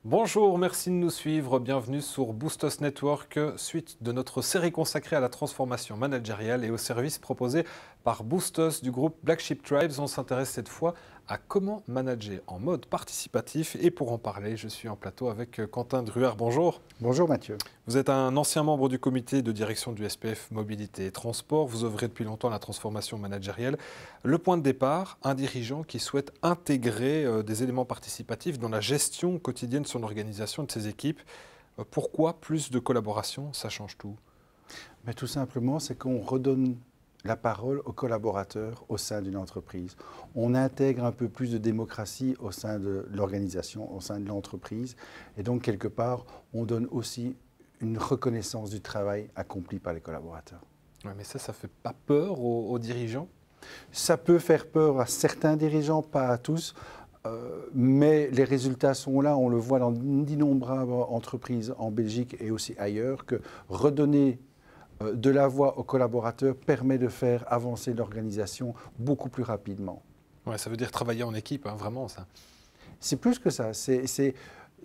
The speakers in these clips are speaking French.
Bonjour, merci de nous suivre. Bienvenue sur Boostos Network, suite de notre série consacrée à la transformation managériale et aux services proposés par Boostos du groupe Black Sheep Tribes. On s'intéresse cette fois à comment manager en mode participatif. Et pour en parler, je suis en plateau avec Quentin Druard. Bonjour. Bonjour Mathieu. Vous êtes un ancien membre du comité de direction du SPF Mobilité et Transport. Vous œuvrez depuis longtemps à la transformation managériale. Le point de départ, un dirigeant qui souhaite intégrer des éléments participatifs dans la gestion quotidienne de son organisation, de ses équipes. Pourquoi plus de collaboration? Ça change tout. Mais tout simplement, c'est qu'on redonne la parole aux collaborateurs au sein d'une entreprise. On intègre un peu plus de démocratie au sein de l'organisation, au sein de l'entreprise. Et donc, quelque part, on donne aussi une reconnaissance du travail accompli par les collaborateurs. Ouais, mais ça ne fait pas peur aux dirigeants? Ça peut faire peur à certains dirigeants, pas à tous. Mais les résultats sont là, on le voit dans d'innombrables entreprises en Belgique et aussi ailleurs, que redonner de la voix aux collaborateurs permet de faire avancer l'organisation beaucoup plus rapidement. Ouais, ça veut dire travailler en équipe, hein, vraiment ça. C'est plus que ça, c'est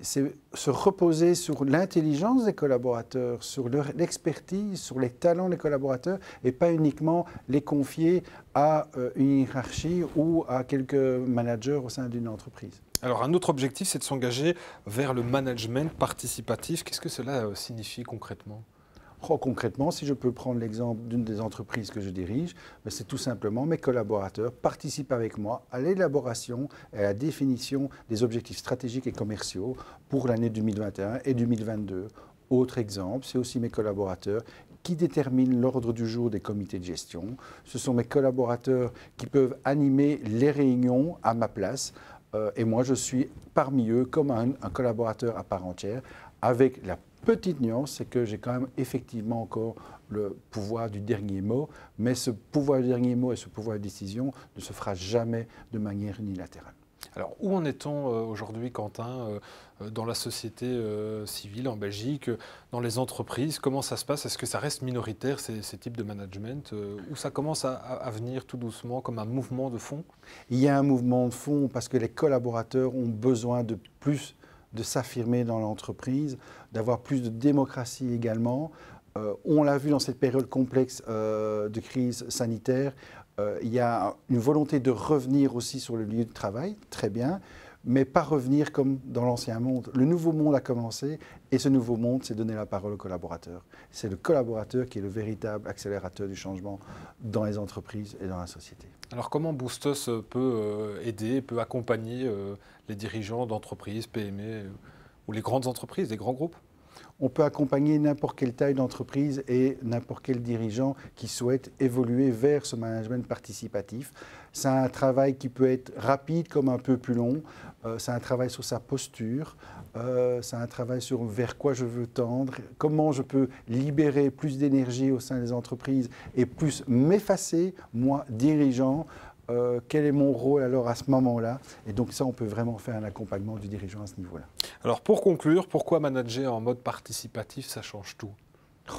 se reposer sur l'intelligence des collaborateurs, sur l'expertise, sur les talents des collaborateurs et pas uniquement les confier à une hiérarchie ou à quelques managers au sein d'une entreprise. Alors un autre objectif, c'est de s'engager vers le management participatif. Qu'est-ce que cela signifie concrètement? Concrètement, si je peux prendre l'exemple d'une des entreprises que je dirige, c'est tout simplement mes collaborateurs participent avec moi à l'élaboration et à la définition des objectifs stratégiques et commerciaux pour l'année 2021 et 2022. Autre exemple, c'est aussi mes collaborateurs qui déterminent l'ordre du jour des comités de gestion. Ce sont mes collaborateurs qui peuvent animer les réunions à ma place. Et moi, je suis parmi eux comme un collaborateur à part entière, avec la petite nuance, c'est que j'ai quand même effectivement encore le pouvoir du dernier mot, mais ce pouvoir du dernier mot et ce pouvoir de décision ne se fera jamais de manière unilatérale. Alors, où en est-on aujourd'hui, Quentin, dans la société civile en Belgique, dans les entreprises? Comment ça se passe? Est-ce que ça reste minoritaire, ces types de management, ou ça commence à venir tout doucement comme un mouvement de fond? Il y a un mouvement de fond parce que les collaborateurs ont besoin de plus de s'affirmer dans l'entreprise, d'avoir plus de démocratie également. On l'a vu dans cette période complexe de crise sanitaire, il y a une volonté de revenir aussi sur le lieu de travail, très bien, mais pas revenir comme dans l'ancien monde. Le nouveau monde a commencé et ce nouveau monde, c'est donner la parole aux collaborateurs. C'est le collaborateur qui est le véritable accélérateur du changement dans les entreprises et dans la société. Alors comment Boostos peut aider, peut accompagner les dirigeants d'entreprises, PME ou les grandes entreprises, les grands groupes? On peut accompagner n'importe quelle taille d'entreprise et n'importe quel dirigeant qui souhaite évoluer vers ce management participatif. C'est un travail qui peut être rapide comme un peu plus long. C'est un travail sur sa posture. C'est un travail sur vers quoi je veux tendre, comment je peux libérer plus d'énergie au sein des entreprises et plus m'effacer, moi, dirigeant. Quel est mon rôle alors à ce moment-là? Et donc ça, on peut vraiment faire un accompagnement du dirigeant à ce niveau-là. Alors pour conclure, pourquoi manager en mode participatif, ça change tout?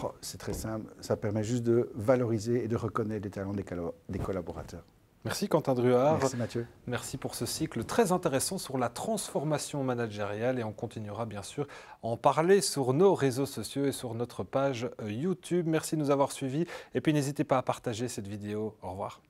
Oh, c'est très simple, ça permet juste de valoriser et de reconnaître les talents des collaborateurs. Merci Quentin Druard. Merci Mathieu. Merci pour ce cycle très intéressant sur la transformation managériale et on continuera bien sûr à en parler sur nos réseaux sociaux et sur notre page YouTube. Merci de nous avoir suivis et puis n'hésitez pas à partager cette vidéo. Au revoir.